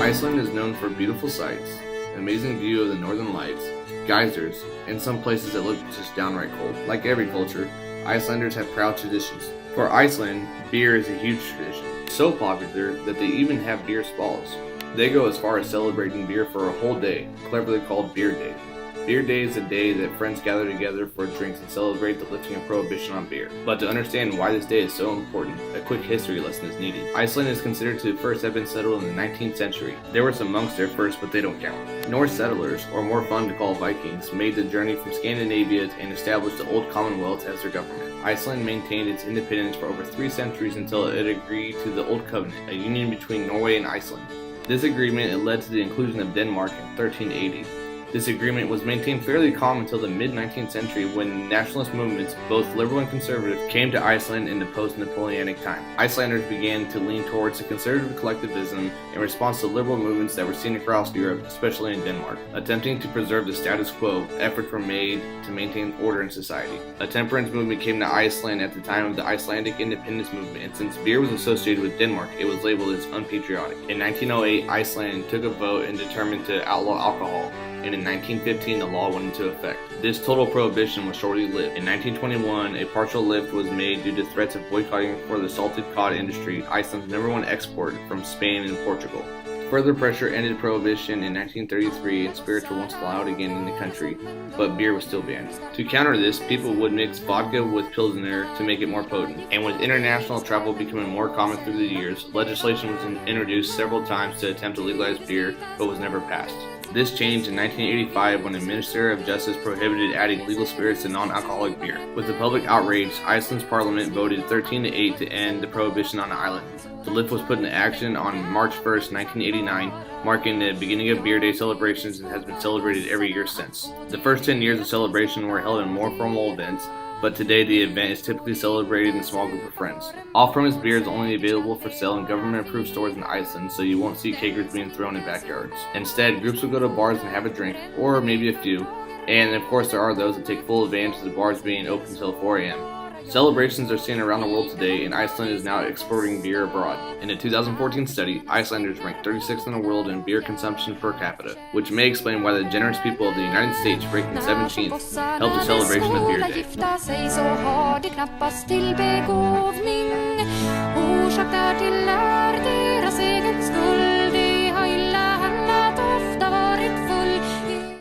Iceland is known for beautiful sights, an amazing view of the northern lights, geysers, and some places that look just downright cold. Like every culture, Icelanders have proud traditions. For Iceland, beer is a huge tradition, so popular that they even have beer spas. They go as far as celebrating beer for a whole day, cleverly called Beer Day. Beer Day is a day that friends gather together for drinks and celebrate the lifting of prohibition on beer. But to understand why this day is so important, a quick history lesson is needed. Iceland is considered to first have been settled in the 19th century. There were some monks there first, but they don't count. Norse settlers, or more fun to call Vikings, made the journey from Scandinavia and established the Old Commonwealth as their government. Iceland maintained its independence for over 3 centuries until it agreed to the Old Covenant, a union between Norway and Iceland. This agreement led to the inclusion of Denmark in 1380. This agreement was maintained fairly calm until the mid-19th century when nationalist movements, both liberal and conservative, came to Iceland in the post-Napoleonic time. Icelanders began to lean towards a conservative collectivism in response to liberal movements that were seen across Europe, especially in Denmark. Attempting to preserve the status quo, efforts were made to maintain order in society. A temperance movement came to Iceland at the time of the Icelandic independence movement, and since beer was associated with Denmark, it was labeled as unpatriotic. In 1908, Iceland took a vote and determined to outlaw alcohol, and in 1915 the law went into effect. This total prohibition was shortly-lived. In 1921, a partial lift was made due to threats of boycotting for the salted cod industry, Iceland's #1 export from Spain and Portugal. Further pressure ended prohibition in 1933 and spirits were once allowed again in the country, but beer was still banned. To counter this, people would mix vodka with Pilsner to make it more potent. And with international travel becoming more common through the years, legislation was introduced several times to attempt to legalize beer, but was never passed. This changed in 1985 when the Minister of Justice prohibited adding legal spirits to non-alcoholic beer. With the public outrage, Iceland's parliament voted 13-8 to end the prohibition on the island. The lift was put into action on March 1st, 1989, marking the beginning of Beer Day celebrations and has been celebrated every year since. The first 10 years of celebration were held in more formal events, but today the event is typically celebrated in a small group of friends. Off-premise beer is only available for sale in government-approved stores in Iceland, so you won't see kegers being thrown in backyards. Instead, groups will go to bars and have a drink, or maybe a few, and of course there are those that take full advantage of the bars being open until 4 a.m. Celebrations are seen around the world today, and Iceland is now exporting beer abroad. In a 2014 study, Icelanders ranked 36th in the world in beer consumption per capita, which may explain why the generous people of the United States, ranking 17th, held the celebration of Beer Day. Orsak därtill är deras egen skuld.